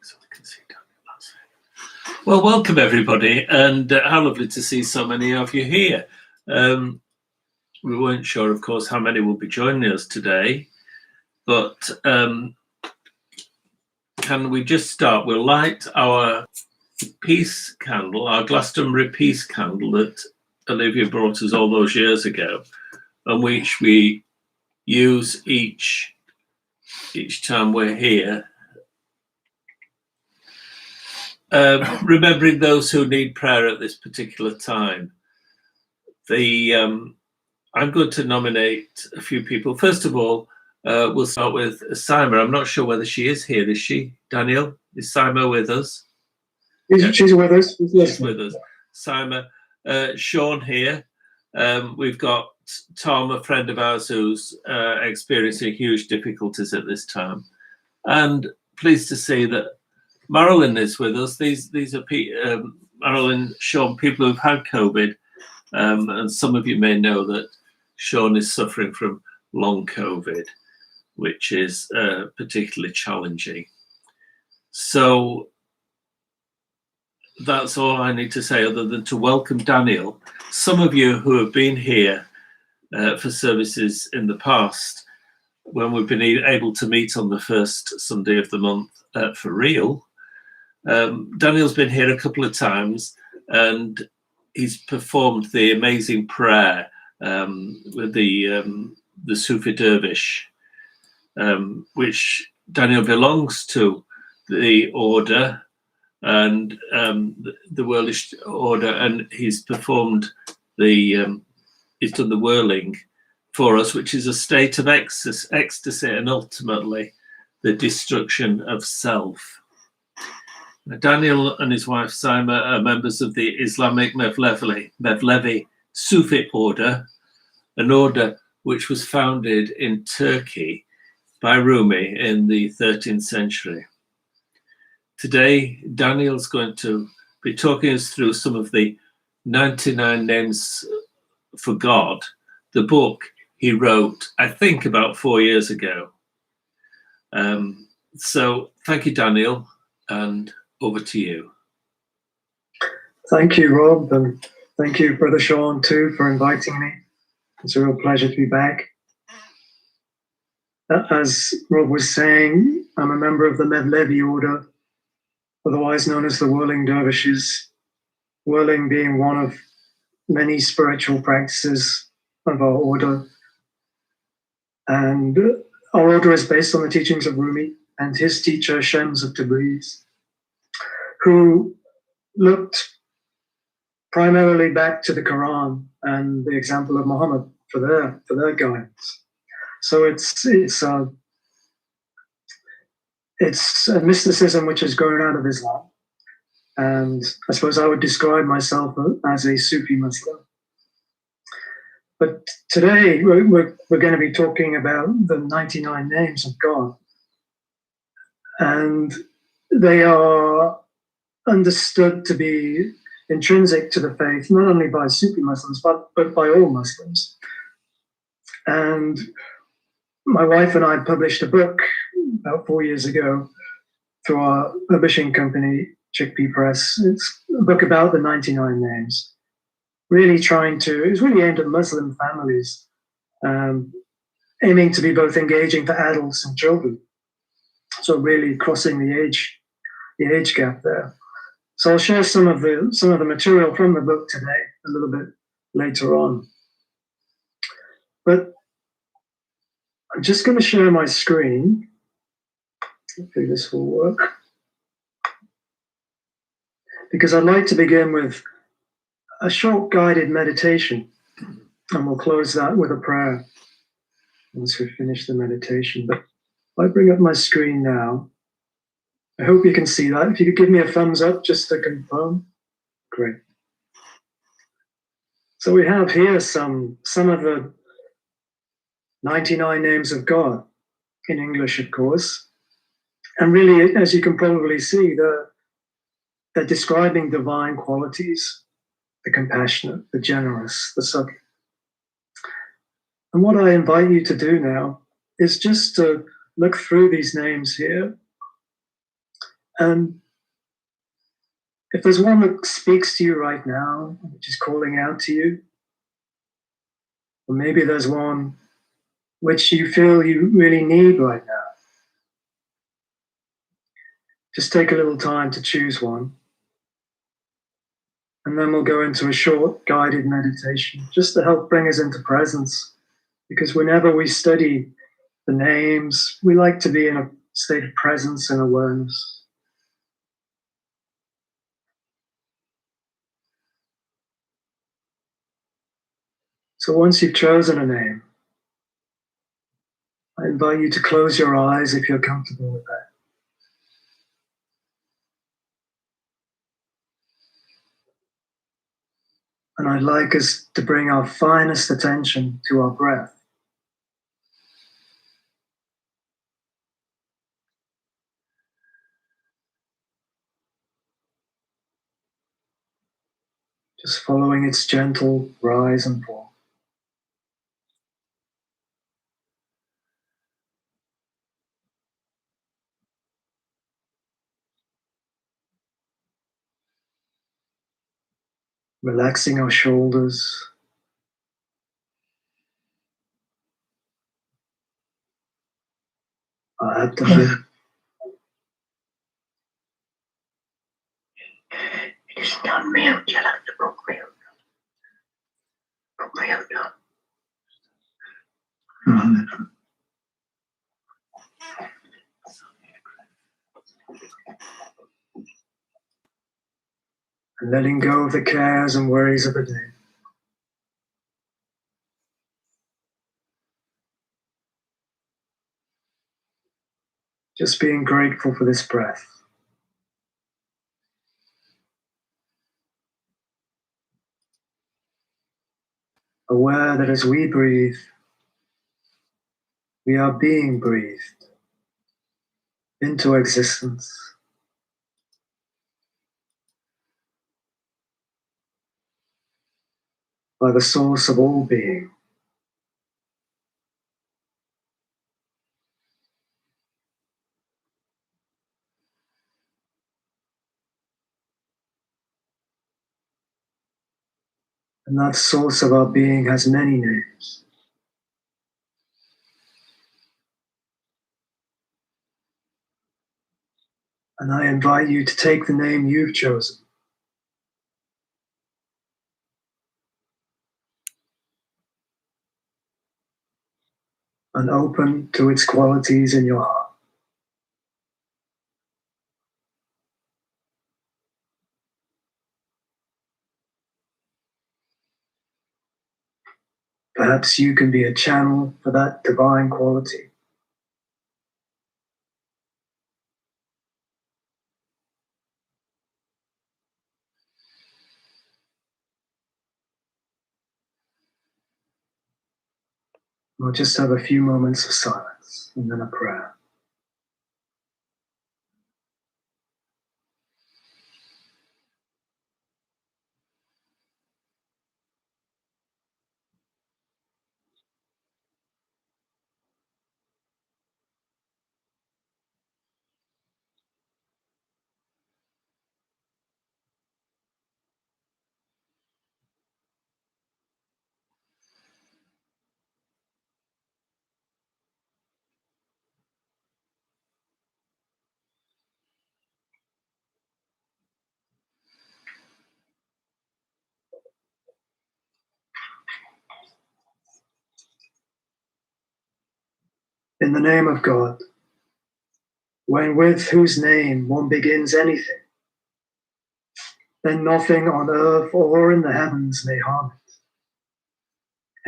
so I can see Daniel. That's it. Well, welcome everybody, and how lovely to see so many of you here. We weren't sure, of course, how many will be joining us today, but can we just start? We'll light our peace candle, our Glastonbury peace candle that Olivia brought us all those years ago, and which we use each time we're here. Remembering those who need prayer at this particular time. I'm going to nominate a few people. First of all, we'll start with Sima. I'm not sure whether she is here. Is she, Daniel? Is Sima with us? She's with us. She's with us. Sima. Sean here. We've got Tom, a friend of ours who's experiencing huge difficulties at this time. And pleased to see that Marilyn is with us. These are Marilyn, Sean, people who've had COVID. And some of you may know that Sean is suffering from long COVID, which is particularly challenging. So that's all I need to say, other than to welcome Daniel. Some of you who have been here for services in the past, when we've been able to meet on the first Sunday of the month for real, Daniel's been here a couple of times, and he's performed the amazing prayer with the Sufi Dervish, which Daniel belongs to the order and the Whirlish order, and he's performed he's done the whirling for us, which is a state of ecstasy and ultimately the destruction of self. Daniel and his wife Sima are members of the Islamic Mevlevi Sufi order, an order which was founded in Turkey by Rumi in the 13th century. Today, Daniel's going to be talking us through some of the 99 names for God, the book he wrote, I think, about 4 years ago. So thank you, Daniel, and over to you. Thank you, Rob, and thank you, Brother Sean, too, for inviting me. It's a real pleasure to be back. As Rob was saying, I'm a member of the Mevlevi order, otherwise known as the Whirling Dervishes, whirling being one of many spiritual practices of our order. And our order is based on the teachings of Rumi and his teacher, Shams of Tabriz, who looked primarily back to the Quran and the example of Muhammad for their guidance. So it's a mysticism which has grown out of Islam, and I suppose I would describe myself as a Sufi Muslim. But today we're going to be talking about the 99 names of God, and they are understood to be intrinsic to the faith, not only by Sufi Muslims, but by all Muslims. And my wife and I published a book about 4 years ago through our publishing company, Chickpea Press. It's a book about the 99 names, it's really aimed at Muslim families, aiming to be both engaging for adults and children. So really crossing the age gap there. So I'll share some of the material from the book today a little bit later on. But I'm just going to share my screen. Hopefully this will work. Because I'd like to begin with a short guided meditation, and we'll close that with a prayer once we finish the meditation. But if I bring up my screen now, I hope you can see that. If you could give me a thumbs up just to confirm. Great. So we have here some of the 99 names of God, in English, of course. And really, as you can probably see, they're describing divine qualities, the compassionate, the generous, the subtle. And what I invite you to do now is just to look through these names here And if there's one that speaks to you right now, which is calling out to you, or maybe there's one which you feel you really need right now, just take a little time to choose one. And then we'll go into a short guided meditation just to help bring us into presence. Because whenever we study the names, we like to be in a state of presence and awareness. So once you've chosen a name, I invite you to close your eyes if you're comfortable with that. And I'd like us to bring our finest attention to our breath. Just following its gentle rise and fall. Relaxing our shoulders. Our abdomen. It is not milk, you like to cook milk. Cook milk, no. And letting go of the cares and worries of the day. Just being grateful for this breath. Aware that as we breathe, we are being breathed into existence. By the source of all being. And that source of our being has many names. And I invite you to take the name you've chosen. And open to its qualities in your heart. Perhaps you can be a channel for that divine quality. We'll just have a few moments of silence and then a prayer. In the name of God, when with whose name one begins anything, then nothing on earth or in the heavens may harm it.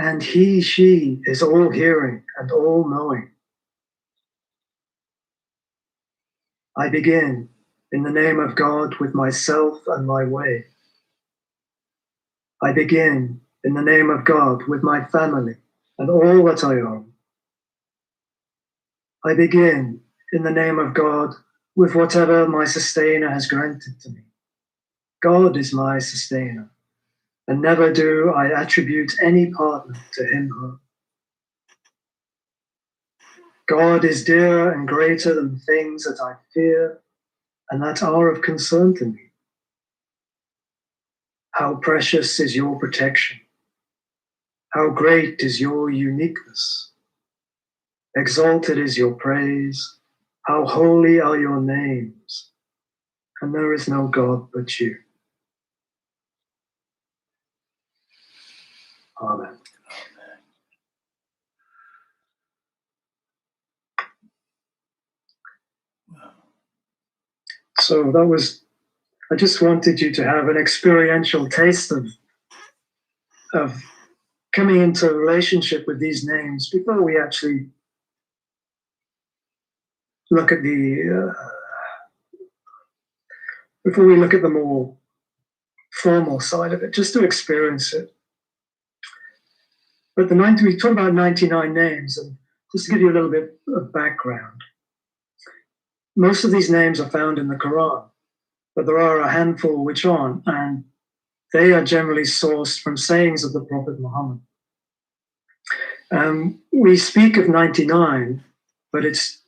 And he, she is all hearing and all knowing. I begin in the name of God with myself and my way. I begin in the name of God with my family and all that I own. I begin in the name of God with whatever my sustainer has granted to me. God is my sustainer, and never do I attribute any partner to him or her. God is dearer and greater than things that I fear and that are of concern to me. How precious is your protection. How great is your uniqueness. Exalted is your praise. How holy are your names. And there is no God but you. Amen. So that was, I just wanted you to have an experiential taste of coming into a relationship with these names before we actually look at before we look at the more formal side of it, just to experience it. But we talk about 99 names, and just to give you a little bit of background. Most of these names are found in the Quran, but there are a handful which aren't, and they are generally sourced from sayings of the Prophet Muhammad. We speak of 99, but it's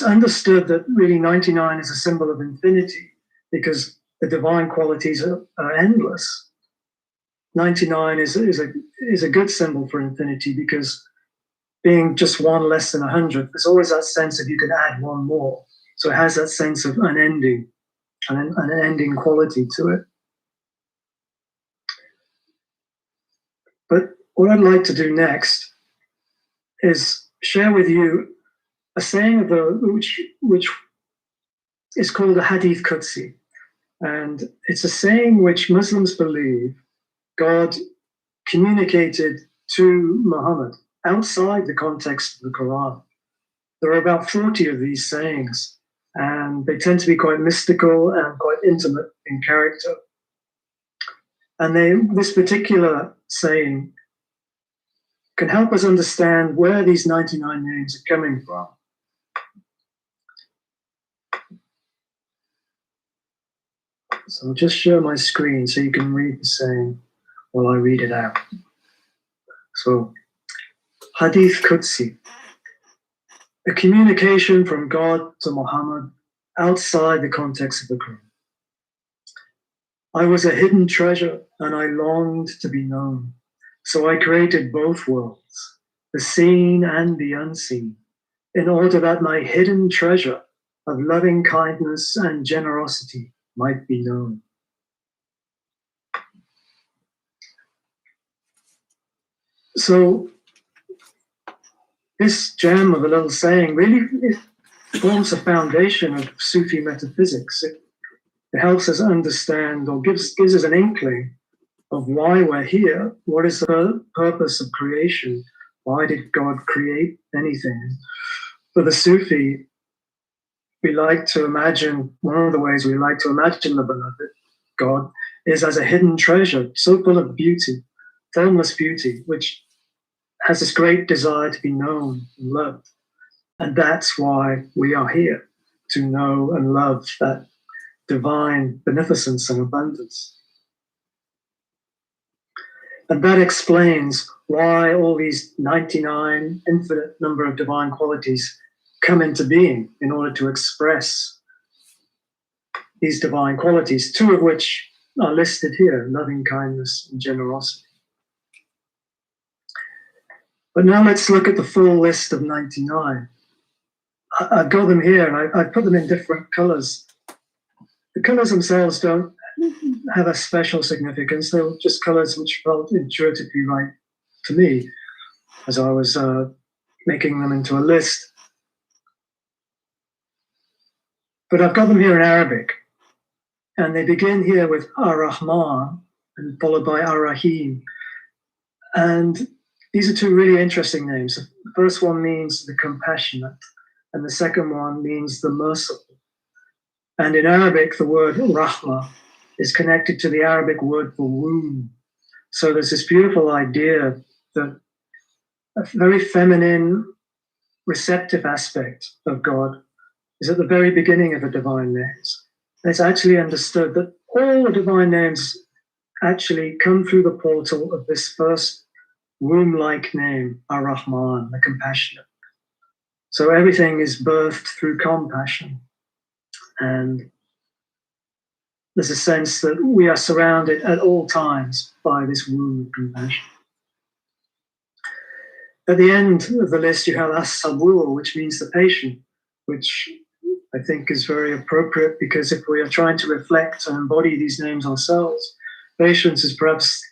understood that really 99 is a symbol of infinity because the divine qualities are endless. 99 is a good symbol for infinity because being just one less than 100, there's always that sense of you could add one more. So it has that sense of unending, an ending quality to it. But what I'd like to do next is share with you a saying which is called a Hadith Qudsi. And it's a saying which Muslims believe God communicated to Muhammad outside the context of the Quran. There are about 40 of these sayings, and they tend to be quite mystical and quite intimate in character. And this particular saying can help us understand where these 99 names are coming from. So I'll just share my screen so you can read the saying while I read it out. So, Hadith Qudsi, a communication from God to Muhammad outside the context of the Quran. I was a hidden treasure and I longed to be known. So I created both worlds, the seen and the unseen, in order that my hidden treasure of loving kindness and generosity might be known. So this gem of a little saying really forms a foundation of Sufi metaphysics. It helps us understand or gives us an inkling of why we're here. What is the purpose of creation? Why did God create anything? For the Sufi, we like to imagine, one of the ways we like to imagine the beloved God is as a hidden treasure, so full of beauty, formless beauty, which has this great desire to be known and loved. And that's why we are here, to know and love that divine beneficence and abundance. And that explains why all these 99 infinite number of divine qualities come into being in order to express these divine qualities, two of which are listed here, loving kindness and generosity. But now let's look at the full list of 99. I've got them here and I put them in different colors. The colors themselves don't have a special significance. They're just colors which felt intuitively right to me as I was making them into a list. But I've got them here in Arabic. And they begin here with Ar-Rahman and followed by Ar-Rahim. And these are two really interesting names. The first one means the compassionate, and the second one means the merciful. And in Arabic, the word Arachma is connected to the Arabic word for womb. So there's this beautiful idea that a very feminine, receptive aspect of God is at the very beginning of the divine names. And it's actually understood that all the divine names actually come through the portal of this first womb-like name, Ar-Rahman, the Compassionate. So everything is birthed through compassion. And there's a sense that we are surrounded at all times by this womb of compassion. At the end of the list, you have as-sabur, which means the patient, which I think is very appropriate, because if we are trying to reflect and embody these names ourselves, patience is perhaps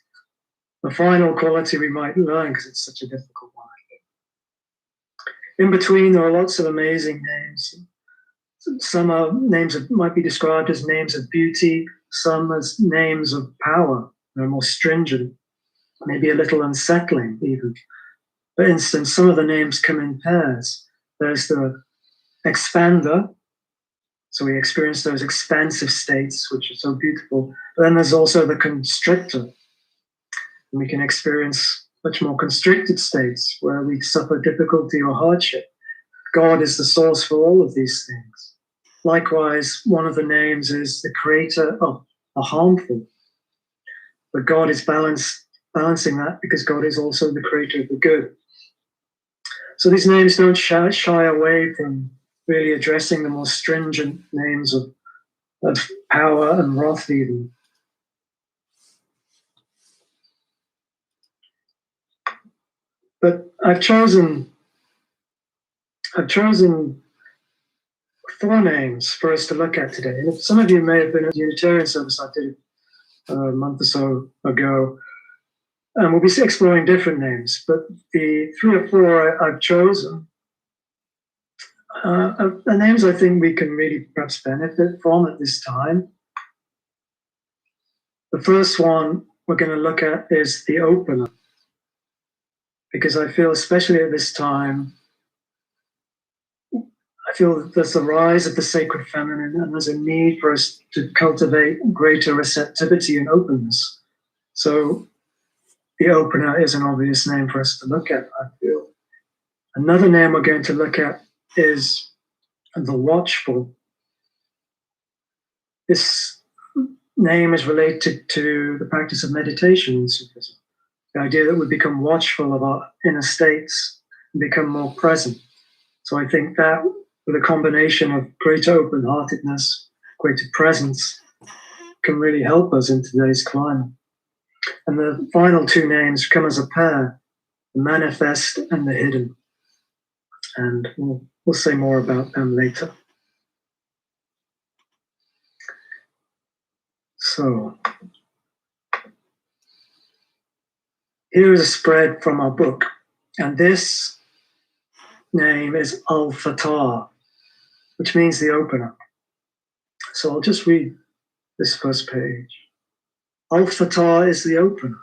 the final quality we might learn, because it's such a difficult one. In between, there are lots of amazing names. Some are names that might be described as names of beauty, some as names of power. They're more stringent, maybe a little unsettling even. For instance, some of the names come in pairs. There's the expander, so we experience those expansive states, which are so beautiful. But then there's also the constrictor, and we can experience much more constricted states where we suffer difficulty or hardship. God is the source for all of these things. Likewise, one of the names is the creator of the harmful. But God is balancing that, because God is also the creator of the good. So these names don't shy away from really addressing the more stringent names of power and wrath even. But I've chosen 4 names for us to look at today. And some of you may have been at the Unitarian service I did a month or so ago. And we'll be exploring different names, but the 3 or 4 I've chosen are names I think we can really perhaps benefit from at this time. The first one we're going to look at is the opener, because I feel, especially at this time, I feel that there's the rise of the sacred feminine, and there's a need for us to cultivate greater receptivity and openness. So the opener is an obvious name for us to look at, I feel. Another name we're going to look at is the Watchful. This name is related to the practice of meditation in Sufism. The idea that we become watchful of our inner states and become more present. So I think that, with a combination of greater open-heartedness, greater presence, can really help us in today's climate. And the final 2 names come as a pair, the manifest and the hidden. And we'll say more about them later. So, here is a spread from our book. And this name is Al-Fatah, which means the opener. So I'll just read this first page. Al-Fatah is the opener.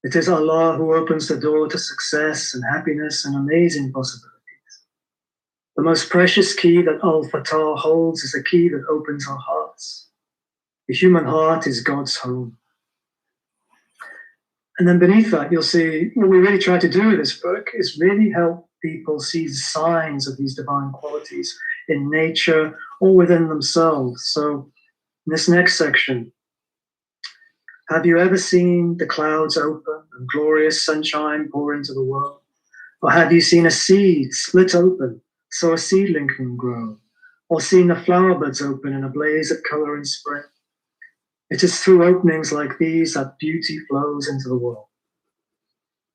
It is Allah who opens the door to success and happiness and amazing possibilities. The most precious key that Al-Fatah holds is a key that opens our hearts. The human heart is God's home. And then beneath that, you'll see what we really try to do with this book is really help people see the signs of these divine qualities in nature or within themselves. So in this next section, have you ever seen the clouds open and glorious sunshine pour into the world? Or have you seen a seed split open so a seedling can grow? Or seen the flower buds open in a blaze of color in spring? It is through openings like these that beauty flows into the world.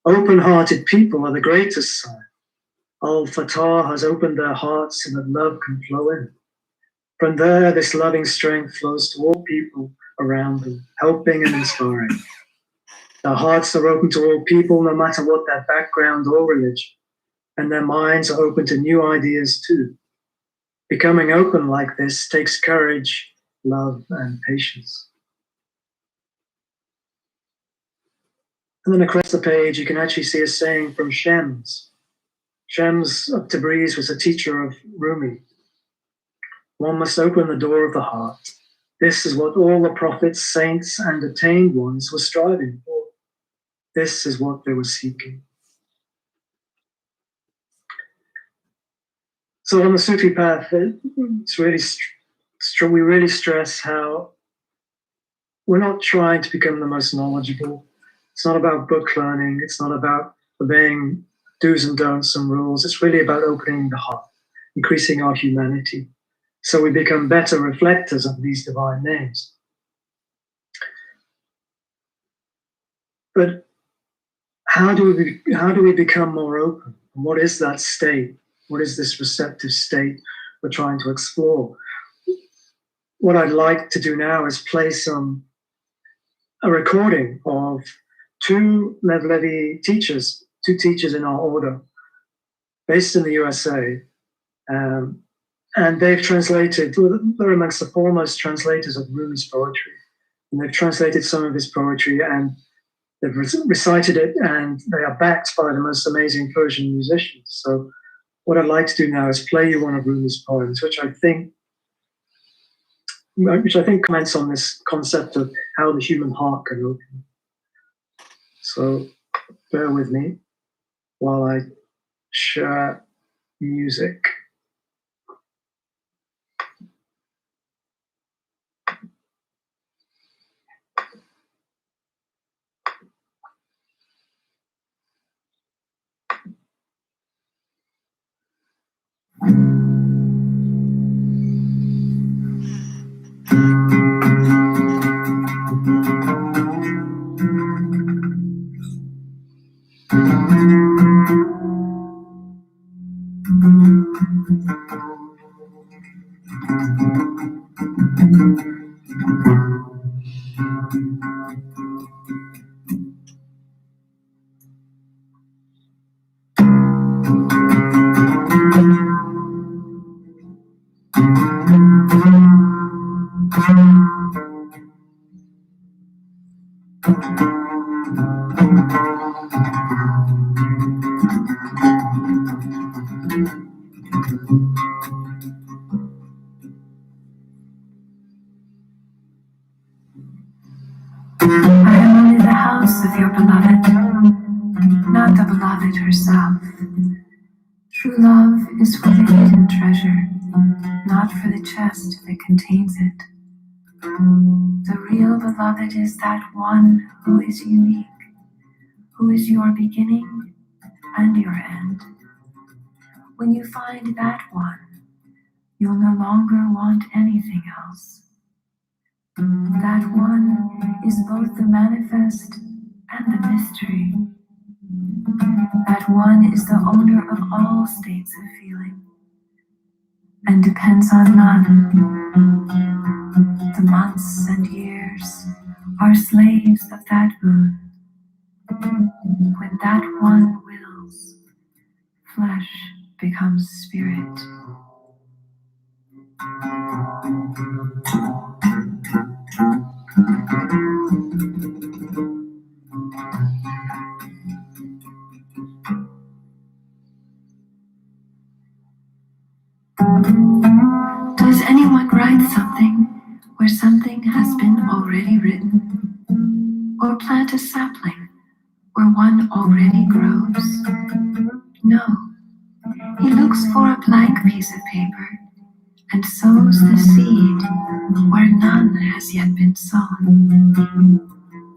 Open-hearted people are the greatest sign. Al-Fatah has opened their hearts so that love can flow in. From there, this loving strength flows to all people around them, helping and inspiring. Their hearts are open to all people, no matter what their background or religion, and their minds are open to new ideas too. Becoming open like this takes courage, love, and patience. And then across the page, you can actually see a saying from Shams. Shams of Tabriz was a teacher of Rumi. One must open the door of the heart. This is what all the prophets, saints, and attained ones were striving for. This is what they were seeking. So on the Sufi path, it's really we really stress how we're not trying to become the most knowledgeable. It's not about book learning. It's not about obeying do's and don'ts and rules. It's really about opening the heart, increasing our humanity. so we become better reflectors of these divine names. But how do we become more open? What is that state? What is this receptive state we're trying to explore? What I'd like to do now is play a recording of two Lev-Levi teachers, two teachers in our order, based in the USA. And they've translated, they're amongst the foremost translators of Rumi's poetry. And they've translated some of his poetry and they've recited it, and they are backed by the most amazing Persian musicians. So what I'd like to do now is play you one of Rumi's poems, which I think comments on this concept of how the human heart can open. So bear with me while I share music. I am only the house of your beloved, not the beloved herself. True love is for the hidden treasure, not for the chest that contains it. The real beloved is that one who is unique, who is your beginning and your end. When you find that one, you'll no longer want anything else. That one is both the manifest and the mystery. That one is the owner of all states of feeling and depends on none. The months and years are slaves of that boon. When that one wills, flesh becomes spirit. Does anyone write something where something has been already written? Or plant a sapling where one already grows? No. He looks for a blank piece of paper and sows the seed where none has yet been sown.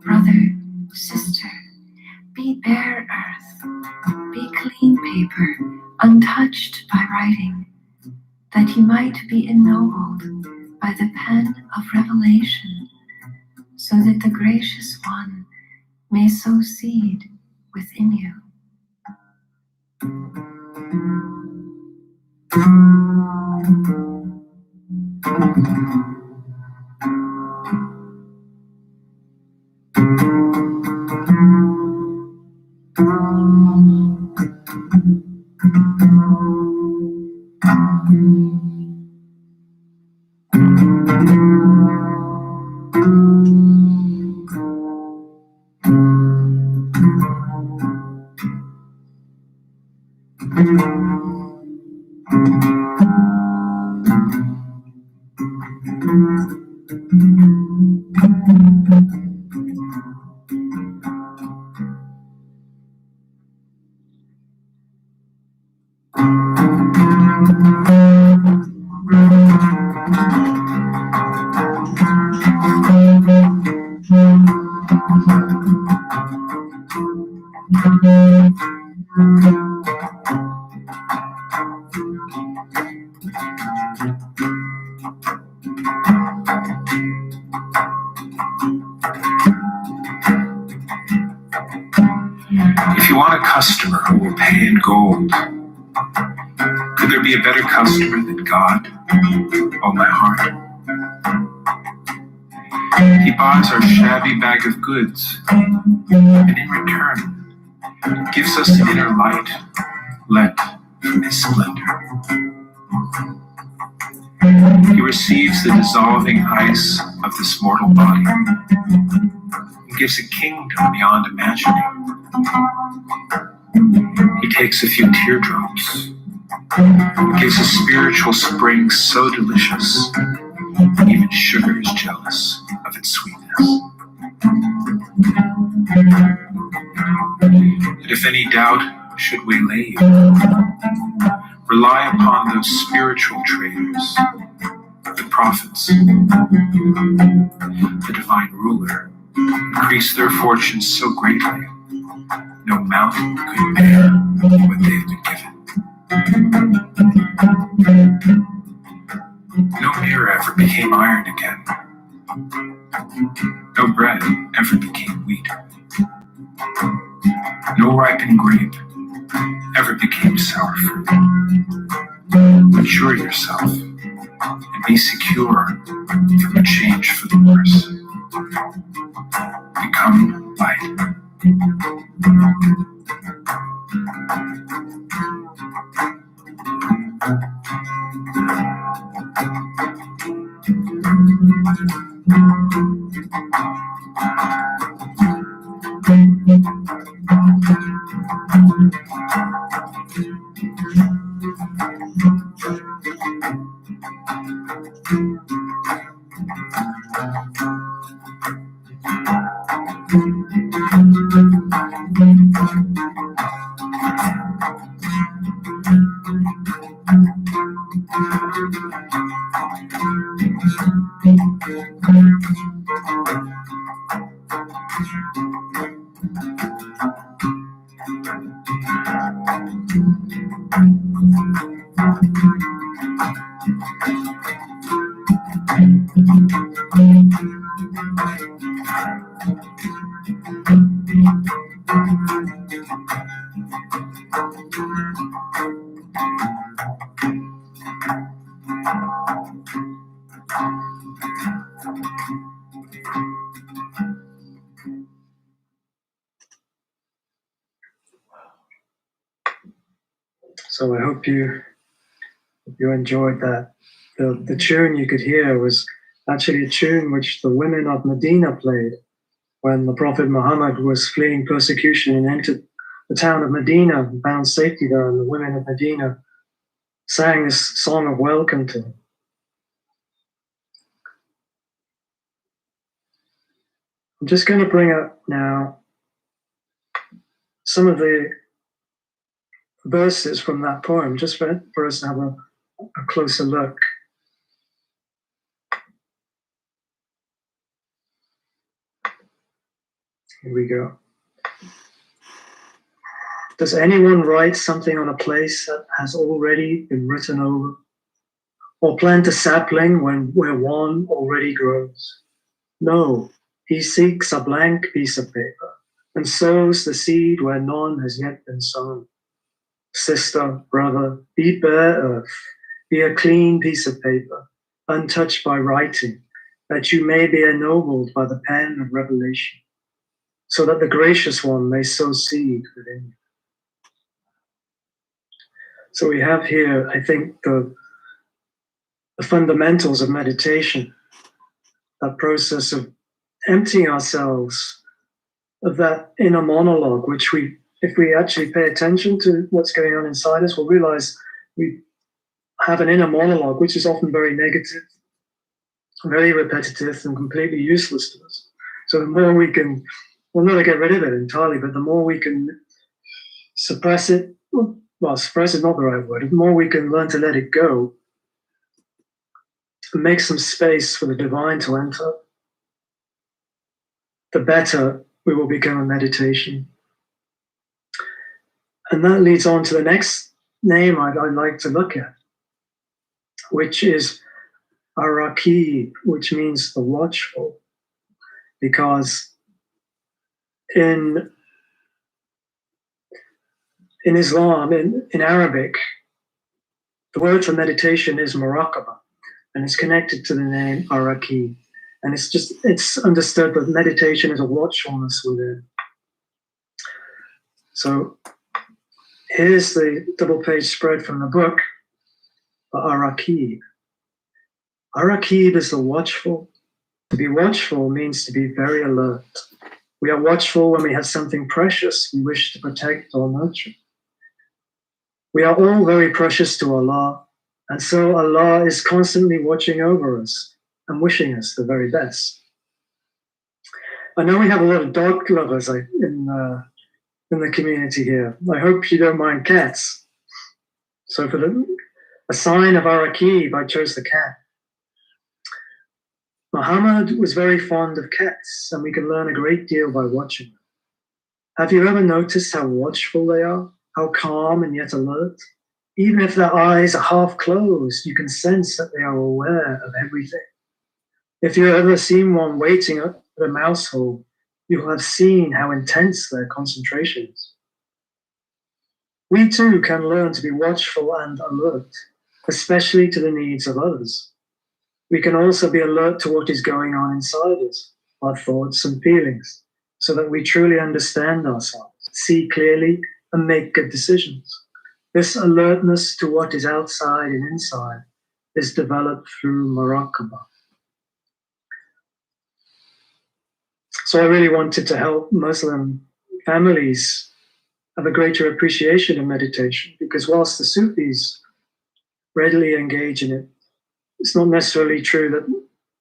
Brother, sister, be bare earth, be clean paper, untouched by writing, that you might be ennobled by the pen of revelation, so that the gracious one may sow seed within you. you want a customer who will pay in gold, could there be a better customer than God, oh my heart? He buys our shabby bag of goods, and in return, gives us the inner light lent from his splendor. He receives the dissolving ice of this mortal body and gives a kingdom beyond imagining. He takes a few teardrops and gives a spiritual spring so delicious, even sugar is jealous of its sweetness. And if any doubt should waylay you, rely upon those spiritual traders, the prophets, the divine ruler, increase their fortunes so greatly, no mountain could bear what they've been given. No mirror ever became iron again. No bread ever became wheat. No ripened grape ever became sour fruit. Mature yourself and be secure from a change for the worse. Become light. So I hope you enjoyed that. The tune you could hear was actually a tune which the women of Medina played when the Prophet Muhammad was fleeing persecution and entered the town of Medina and found safety there, and the women of Medina sang this song of welcome to him. I'm just going to bring up now some of the verses from that poem, just for us to have a closer look. Here we go. Does anyone write something on a place that has already been written over? Or plant a sapling where one already grows? No, he seeks a blank piece of paper and sows the seed where none has yet been sown. Sister, brother, be bare earth, be a clean piece of paper, untouched by writing, that you may be ennobled by the pen of revelation, so that the gracious one may sow seed within you. So we have here, I think, the fundamentals of meditation, that process of emptying ourselves of that inner monologue, which if we actually pay attention to what's going on inside us, we'll realize we have an inner monologue which is often very negative, very repetitive, and completely useless to us. So the more we can, we'll never get rid of it entirely, but the more we can suppress it, well, suppress is not the right word, the more we can learn to let it go and make some space for the divine to enter, the better we will become in meditation. And that leads on to the next name I'd like to look at, which is Arachma, which means the watchful. Because in in Islam, in Arabic, the word for meditation is muraqabah, and it's connected to the name Ar-Rahman. And it's understood that meditation is a watchfulness within. So here's the double-page spread from the book for Ar-Rahman. Ar-Rahman is the watchful. To be watchful means to be very alert. We are watchful when we have something precious we wish to protect or nurture. We are all very precious to Allah, and so Allah is constantly watching over us and wishing us the very best. I know we have a lot of dog lovers in the community here. I hope you don't mind cats. So for a sign of Ar-Rahman, I chose the cat. Muhammad was very fond of cats, and we can learn a great deal by watching them. Have you ever noticed how watchful they are, how calm and yet alert? Even if their eyes are half closed, you can sense that they are aware of everything. If you've ever seen one waiting at a mouse hole, you will have seen how intense their concentration is. We too can learn to be watchful and alert, especially to the needs of others. We can also be alert to what is going on inside us, our thoughts and feelings, so that we truly understand ourselves, see clearly, and make good decisions. This alertness to what is outside and inside is developed through muraqabah. So I really wanted to help Muslim families have a greater appreciation of meditation, because whilst the Sufis readily engage in it, it's not necessarily true that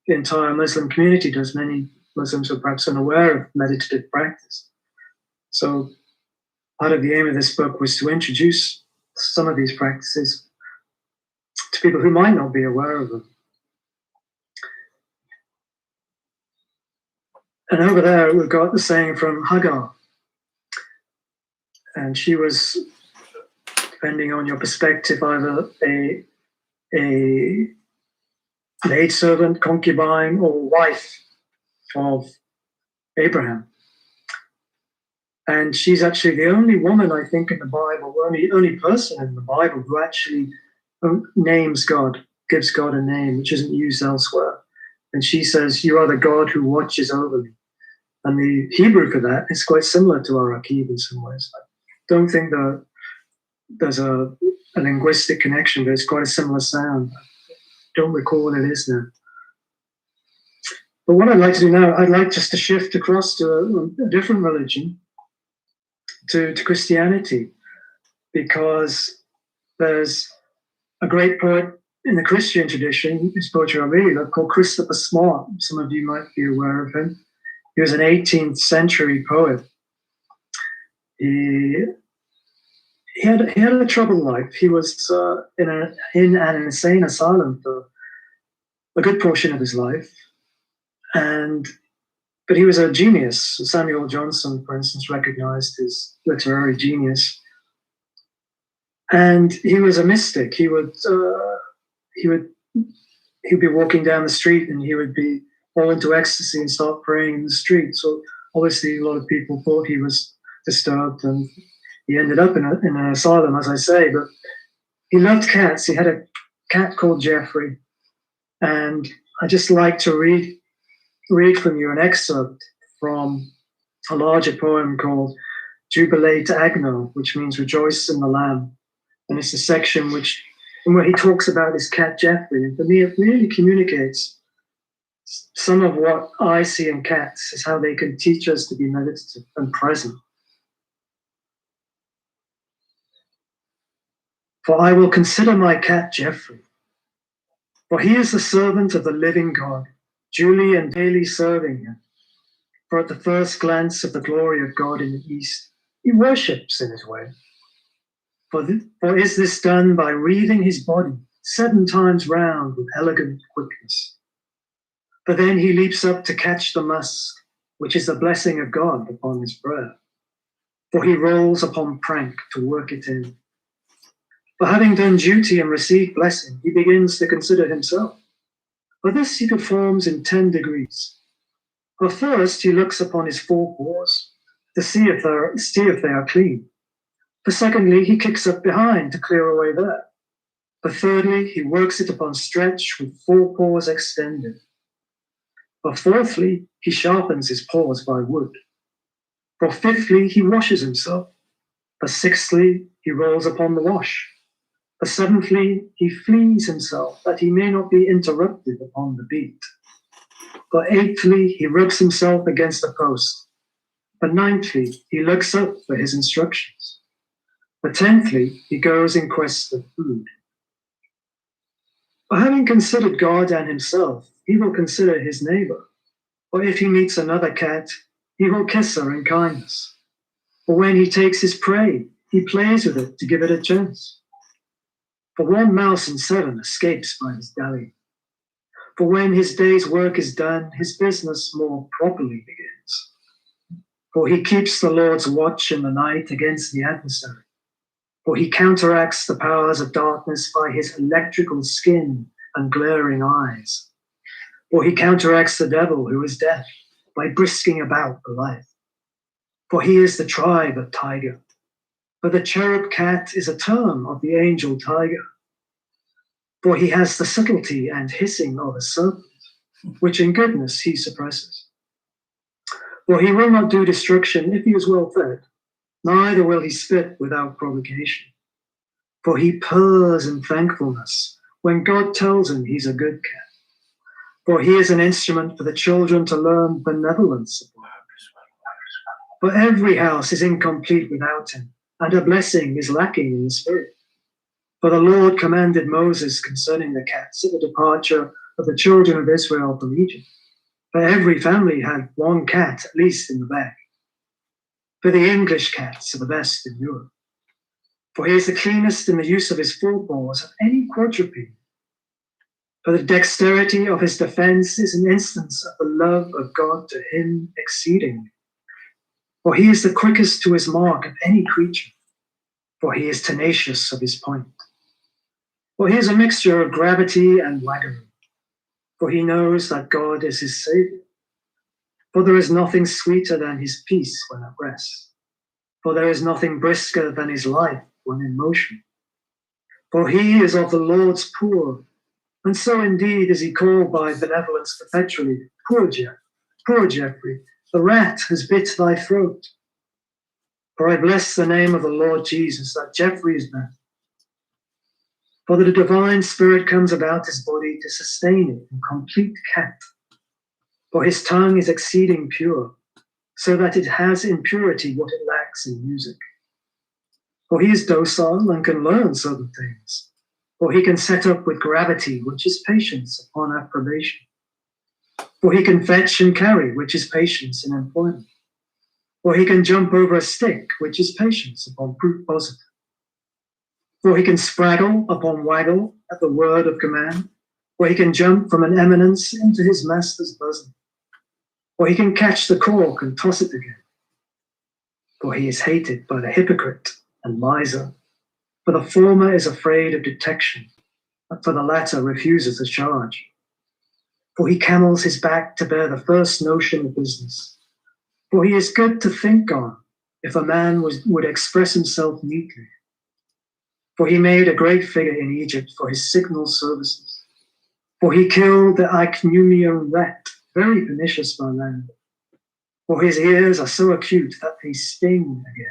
the entire Muslim community does. Many Muslims are perhaps unaware of meditative practice. So part of the aim of this book was to introduce some of these practices to people who might not be aware of them. And over there, we've got the saying from Hagar. And she was, depending on your perspective, either a maidservant, concubine, or wife of Abraham. And she's actually the only woman, I think, in the Bible, only person in the Bible who actually names God, gives God a name, which isn't used elsewhere. And she says, "You are the God who watches over me." And the Hebrew for that is quite similar to Ar-Rahman in some ways. I don't think that there's a linguistic connection, but it's quite a similar sound. I don't recall what it is now. But what I'd like to do now, I'd like just to shift across to a different religion, to Christianity, because there's a great poet in the Christian tradition, his poetry I really love, called Christopher Smart. Some of you might be aware of him. He was an 18th century poet. He had a troubled life. He was in an insane asylum for a good portion of his life, but he was a genius. Samuel Johnson, for instance, recognized his literary genius, and he was a mystic. He'd be walking down the street and he would be fall into ecstasy and start praying in the street. So obviously a lot of people thought he was disturbed, and he ended up in an asylum, as I say. But he loved cats. He had a cat called Jeffrey, and I just like to read from you an excerpt from a larger poem called Jubilate Agno, which means rejoice in the Lamb. And it's a section where he talks about his cat Jeffrey. And for me, it really communicates some of what I see in cats, is how they can teach us to be meditative and present. For I will consider my cat Jeffrey, for he is the servant of the living God, duly and daily serving him. For at the first glance of the glory of God in the east, he worships in his way. For is this done by wreathing his body 7 times round with elegant quickness? But then he leaps up to catch the musk, which is the blessing of God upon his prayer. For he rolls upon prank to work it in. For having done duty and received blessing, he begins to consider himself. For this he performs in 10 degrees. For first he looks upon his 4 paws to see if they are clean. For secondly, he kicks up behind to clear away there. For thirdly, he works it upon stretch with forepaws extended. For fourthly, he sharpens his paws by wood. For fifthly, he washes himself. For sixthly, he rolls upon the wash. For seventhly, he flees himself, that he may not be interrupted upon the beat. For eighthly, he rubs himself against a post. For ninthly, he looks up for his instructions. For tenthly, he goes in quest of food. For having considered God and himself, he will consider his neighbor. For if he meets another cat, he will kiss her in kindness. For when he takes his prey, he plays with it to give it a chance. For 1 mouse in 7 escapes by his dally. For when his day's work is done, his business more properly begins. For he keeps the Lord's watch in the night against the adversary. For he counteracts the powers of darkness by his electrical skin and glaring eyes. For he counteracts the devil, who is death, by brisking about the life. For he is the tribe of tiger. For the cherub cat is a term of the angel tiger. For he has the subtlety and hissing of a serpent, which in goodness he suppresses. For he will not do destruction if he is well fed, neither will he spit without provocation. For he purrs in thankfulness when God tells him he's a good cat. For he is an instrument for the children to learn benevolence upon. For every house is incomplete without him, and a blessing is lacking in the spirit. For the Lord commanded Moses concerning the cats at the departure of the children of Israel from Egypt. For every family had 1 cat at least in the bag. For the English cats are the best in Europe. For he is the cleanest in the use of his forepaws of any quadruped. For the dexterity of his defense is an instance of the love of God to him exceedingly. For he is the quickest to his mark of any creature. For he is tenacious of his point. For he is a mixture of gravity and waggery. For he knows that God is his Savior. For there is nothing sweeter than his peace when at rest. For there is nothing brisker than his life when in motion. For he is of the Lord's poor, and so indeed is he called by benevolence perpetually. Poor Geoffrey, the rat has bit thy throat. For I bless the name of the Lord Jesus, that Geoffrey is better. For the divine spirit comes about his body to sustain it in complete cat. For his tongue is exceeding pure, so that it has in purity what it lacks in music. For he is docile and can learn certain things. For he can set up with gravity, which is patience upon approbation. For he can fetch and carry, which is patience in employment. For he can jump over a stick, which is patience upon proof positive. For he can spraggle upon waggle at the word of command. For he can jump from an eminence into his master's bosom. For he can catch the cork and toss it again. For he is hated by the hypocrite and miser. For the former is afraid of detection, but for the latter refuses a charge. For he camels his back to bear the first notion of business. For he is good to think on, if a man would express himself neatly. For he made a great figure in Egypt for his signal services. For he killed the Ichneumon rat, very pernicious by land. For his ears are so acute that they sting again.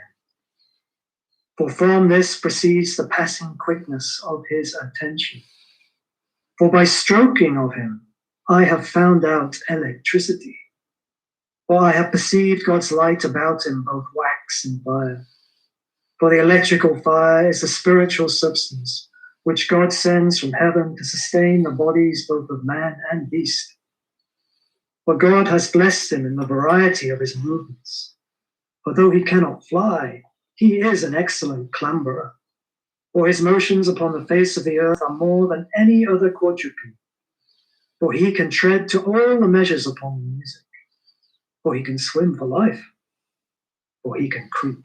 For from this proceeds the passing quickness of his attention. For by stroking of him, I have found out electricity. For I have perceived God's light about him, both wax and fire. For the electrical fire is the spiritual substance, which God sends from heaven to sustain the bodies both of man and beast. For God has blessed him in the variety of his movements. For though he cannot fly, he is an excellent clamberer. For his motions upon the face of the earth are more than any other quadruped. For he can tread to all the measures upon the music. For he can swim for life. For he can creep.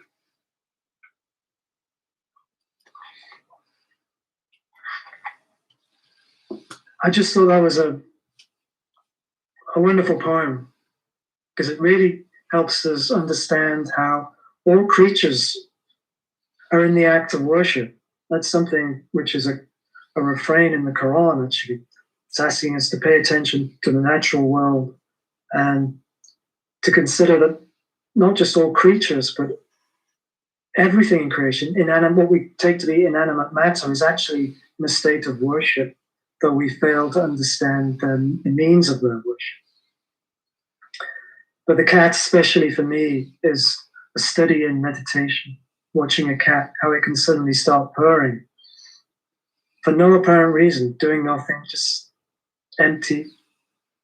I just thought that was a wonderful poem, because it really helps us understand how all creatures are in the act of worship. That's something which is a refrain in the Quran, actually. It's asking us to pay attention to the natural world and to consider that not just all creatures, but everything in creation, what we take to be inanimate matter, is actually in a state of worship, though we fail to understand the means of their worship. But the cat, especially for me, is a study in meditation. Watching a cat, how it can suddenly start purring for no apparent reason, doing nothing, just empty. It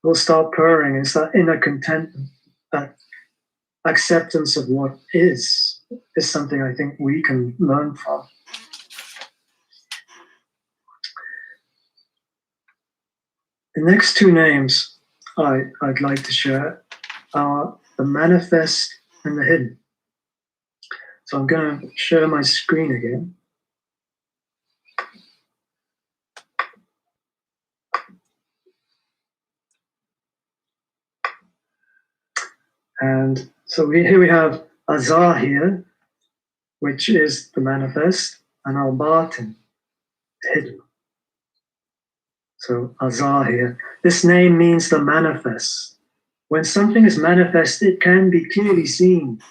will start purring. It's that inner contentment, that acceptance of what is something I think we can learn from. The next two names I'd like to share are the manifest and the hidden. So I'm going to share my screen again. And so here we have Azahir, which is the manifest, and Al-Batin, hidden. So Azahir. This name means the manifest. When something is manifest, it can be clearly seen.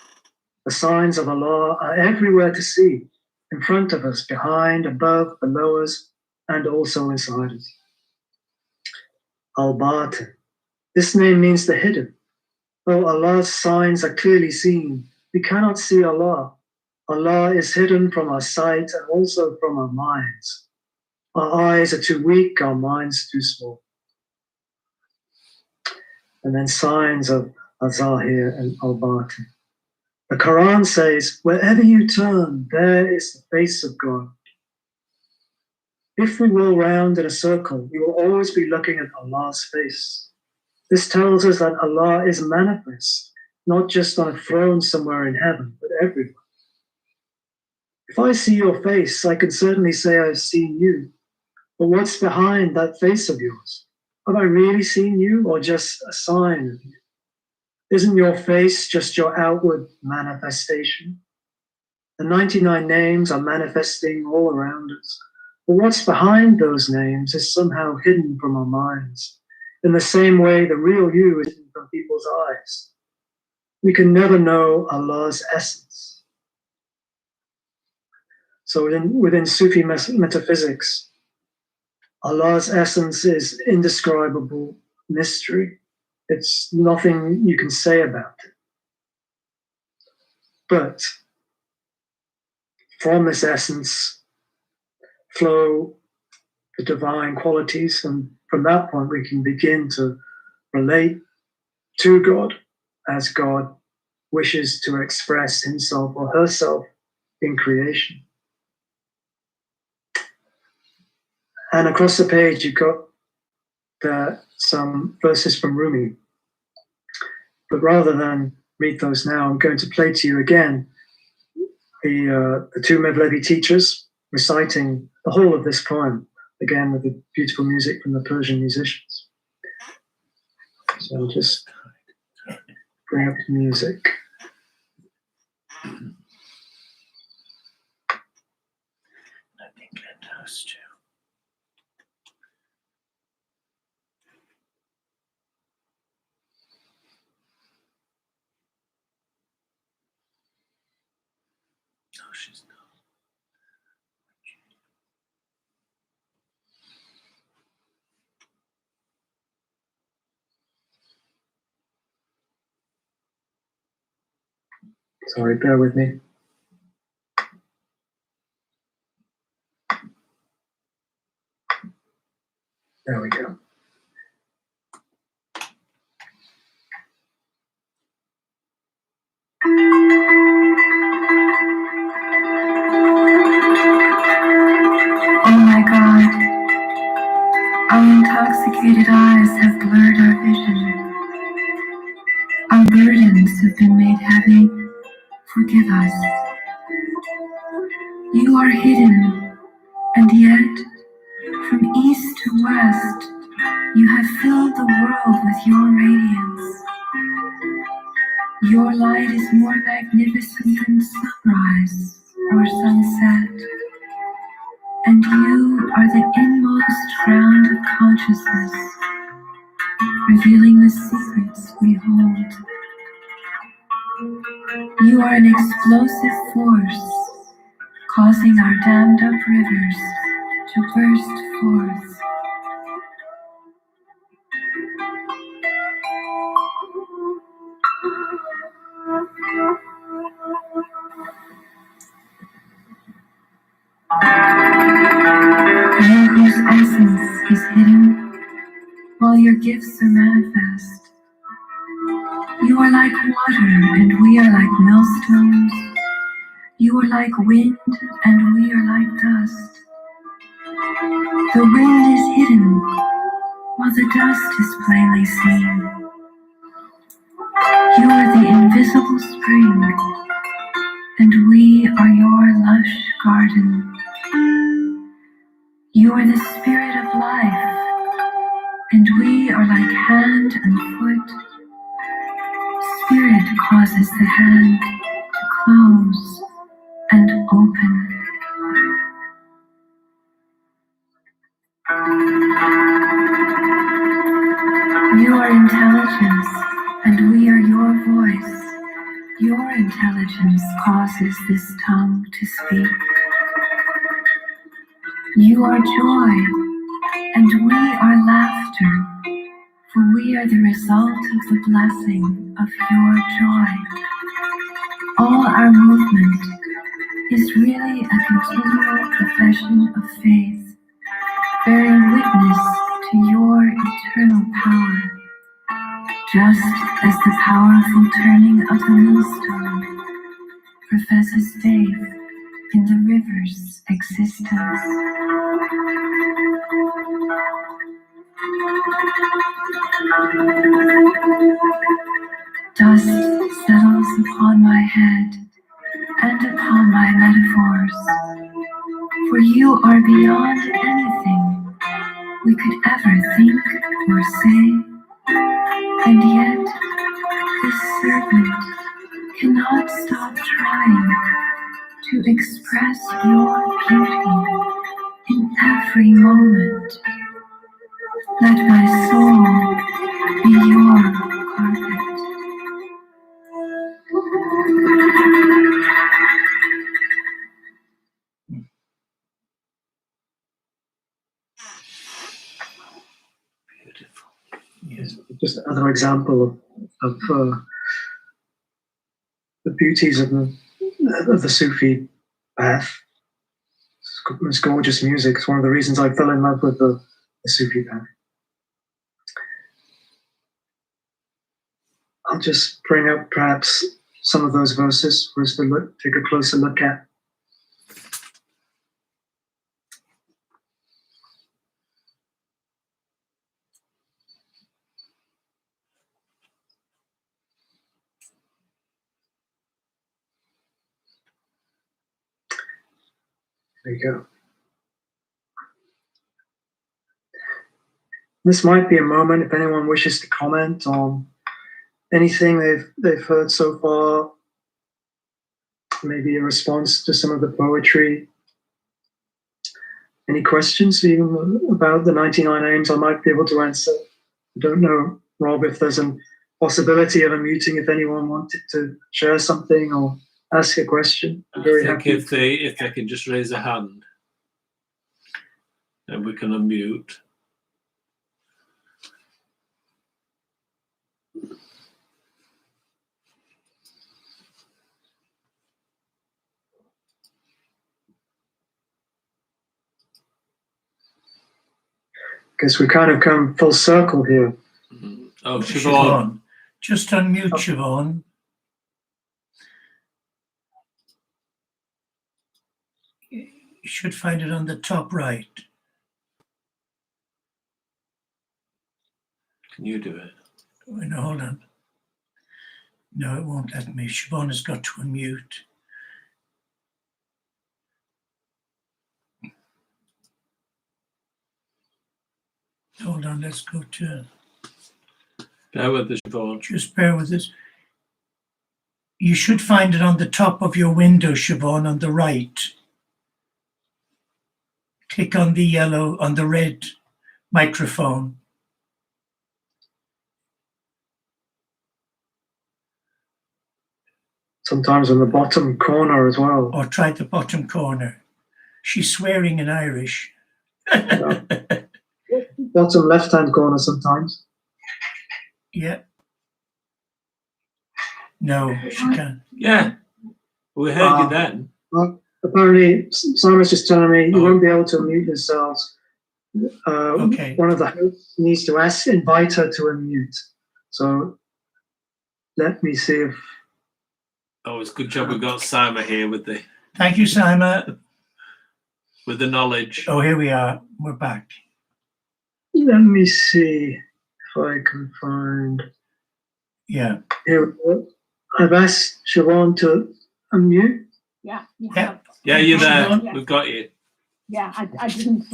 The signs of Allah are everywhere to see, in front of us, behind, above, below us, and also inside us. Al-Batin. This name means the hidden. Though Allah's signs are clearly seen, we cannot see Allah. Allah is hidden from our sight and also from our minds. Our eyes are too weak, our minds too small. And then signs of Al-Zahir and Al-Batin. The Quran says, wherever you turn, there is the face of God. If we roll round in a circle, we will always be looking at Allah's face. This tells us that Allah is manifest, not just on a throne somewhere in heaven, but everywhere. If I see your face, I can certainly say I've seen you. But what's behind that face of yours? Have I really seen you, or just a sign of you? Isn't your face just your outward manifestation? The 99 names are manifesting all around us. But what's behind those names is somehow hidden from our minds. In the same way, the real you is hidden from people's eyes. We can never know Allah's essence. So within Sufi metaphysics, Allah's essence is indescribable mystery. It's nothing you can say about it. But from this essence flow the divine qualities, and from that point we can begin to relate to God as God wishes to express himself or herself in creation. And across the page you've got some verses from Rumi. But rather than read those now, I'm going to play to you again the two Mevlevi teachers reciting the whole of this poem, again with the beautiful music from the Persian musicians. So I'll just bring up the music. I think Linda has to. No, she's not. Sorry, bear with me. There we go. Oh my God, our intoxicated eyes have blurred our vision. Our burdens have been made heavy. Forgive us. You are hidden, and yet, from east to west, you have filled the world with your radiance. Your light is more magnificent than sunrise or sunset, and you are the inmost ground of consciousness, revealing the secrets we hold. You are an explosive force, causing our dammed up rivers to burst forth. You whose essence is hidden, while your gifts are manifest. You are like water, and we are like millstones. You are like wind, and we are like dust. The wind is hidden, while the dust is plainly seen. You are the invisible spring, and we are your lush garden. You are the spirit of life, and we are like hand and foot. Spirit causes the hand to close and open. You are intelligence, and we are your voice. Your intelligence causes this tongue to speak. You are joy, and we are laughter, for we are the result of the blessing of your joy. All our movement is really a continual profession of faith, bearing witness to your eternal power, just as the powerful turning of the millstone professes faith in the river's existence. Dust settles upon my head and upon my metaphors, for you are beyond anything we could ever think or say, and yet this servant cannot stop trying to express your beauty in every moment. Let my soul be your carpet. Beautiful. Yes, just another example of the beauties of the Sufi path. It's gorgeous music. It's one of the reasons I fell in love with the Sufi path. I'll just bring up perhaps some of those verses for us to take a closer look at. There you go. This might be a moment if anyone wishes to comment on anything they've heard so far, maybe a response to some of the poetry. Any questions even about the 99 aims I might be able to answer? I don't know, Rob, if there's a possibility of unmuting if anyone wanted to share something or ask a question. I'm very happy. If they can just raise a hand, and we can unmute. Guess we kind of come full circle here. Oh, Siobhan. Just unmute Siobhan. You should find it on the top right. Can you do it? Oh, no, hold on. No, it won't let me. Siobhan has got to unmute. Hold on, let's go to... Bear with us, Siobhan. Just bear with us. You should find it on the top of your window, Siobhan, on the right. Click on the red microphone. Sometimes in the bottom corner as well. Or try the bottom corner. She's swearing in Irish. Yeah. Bottom left-hand corner sometimes. Yeah. No, she can't. Yeah, we heard you then. Well, apparently, Simon's just telling me you won't be able to unmute yourselves. Okay. One of the hosts needs to invite her to unmute. So let me see if... Oh, it's a good job we've got Simon here with the Thank you, Simon. with the knowledge. Oh, here we are. We're back. Let me see if I can find... Yeah. Here we go. I've asked Siobhan to unmute. Yeah, you Yeah. have. Yeah, you're there. Yeah. We've got you. Yeah, I didn't.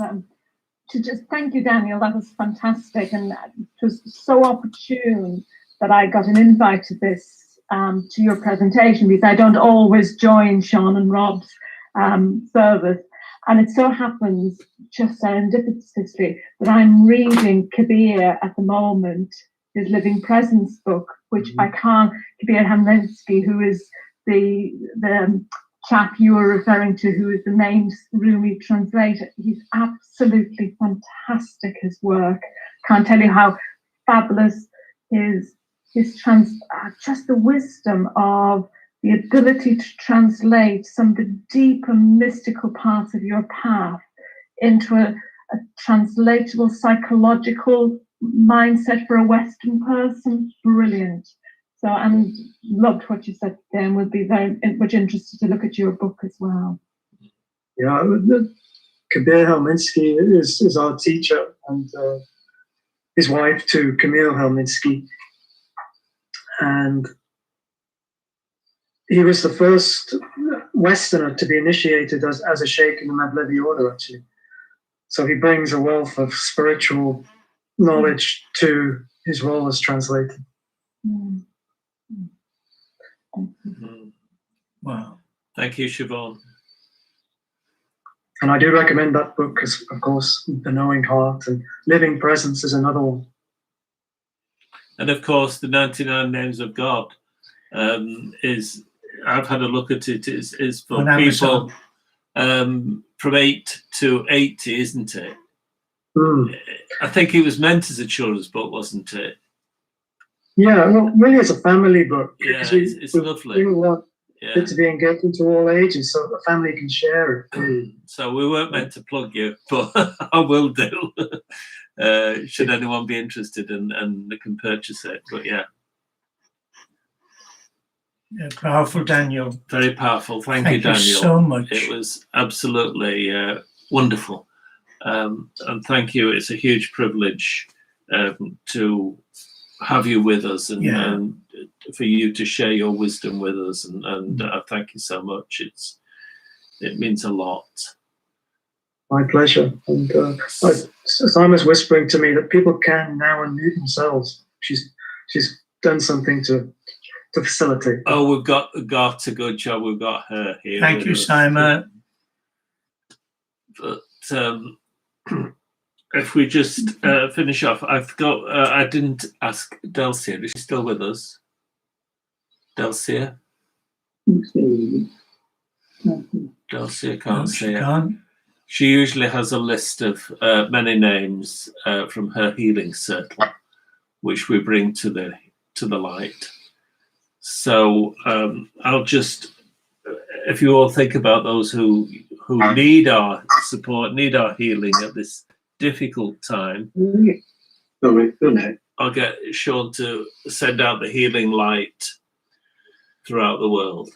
To just thank you, Daniel. That was fantastic, and it was so opportune that I got an invite to this, to your presentation, because I don't always join Sean and Rob's service, and it so happens, just serendipitously, that I'm reading Kabir at the moment, his Living Presence book, which I can't. Kabir Hamlensky, who is the chap you were referring to, who is the main Rumi translator. He's absolutely fantastic, his work. Can't tell you how fabulous his just the wisdom of the ability to translate some of the deeper mystical parts of your path into a translatable psychological mindset for a Western person. Brilliant. So, and loved what you said there, and would be very much interested to look at your book as well. Yeah, Kabir Helminski is our teacher, and his wife too, Camille Helminski. And he was the first Westerner to be initiated as a sheikh in the Mevlevi order, actually. So he brings a wealth of spiritual knowledge to his role as translator. Mm. Wow. Thank you, Siobhan. And I do recommend that book because, of course, The Knowing Heart and Living Presence is another one. And of course, the 99 Names of God is, I've had a look at it, is for people from 8 to 80, isn't it? Mm. I think it was meant as a children's book, wasn't it? Yeah, well, really it's a family book. Yeah, it's we lovely. We want Yeah. it to be engaged into all ages so the family can share it. So we weren't meant to plug you, but I will do. Should anyone be interested and can purchase it. But yeah. Yeah, powerful, Daniel. Very powerful. Thank you, Thank you Daniel. so much. It was absolutely wonderful. And thank you. It's a huge privilege to have you with us and for you to share your wisdom with us. And I thank you so much. It means a lot. My pleasure. And Simon's whispering to me that people can now unmute themselves. She's done something to facilitate. Oh, we've got a good job. We've got her here. Thank you, Simon. But if we just finish off, I didn't ask Delcia. Is she still with us? Delcia? Delcia can't see her. She usually has a list of many names from her healing circle, which we bring to the light. So I'll just, if you all think about those who need our support, need our healing at this difficult time, I'll get Sean to send out the healing light throughout the world.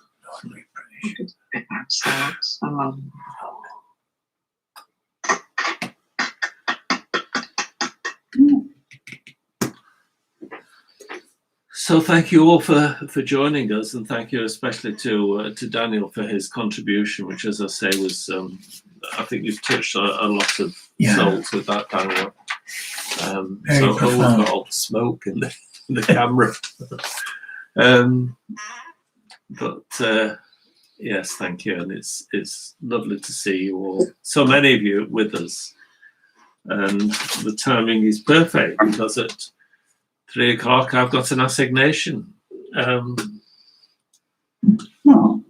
So thank you all for joining us, and thank you especially to Daniel for his contribution, which, as I say, was I think you've touched a lot of souls with that, Daniel. We've got all the smoke in the camera. But yes, thank you, and it's lovely to see you all. So many of you with us, and the timing is perfect because at 3 o'clock I've got an assignation. No.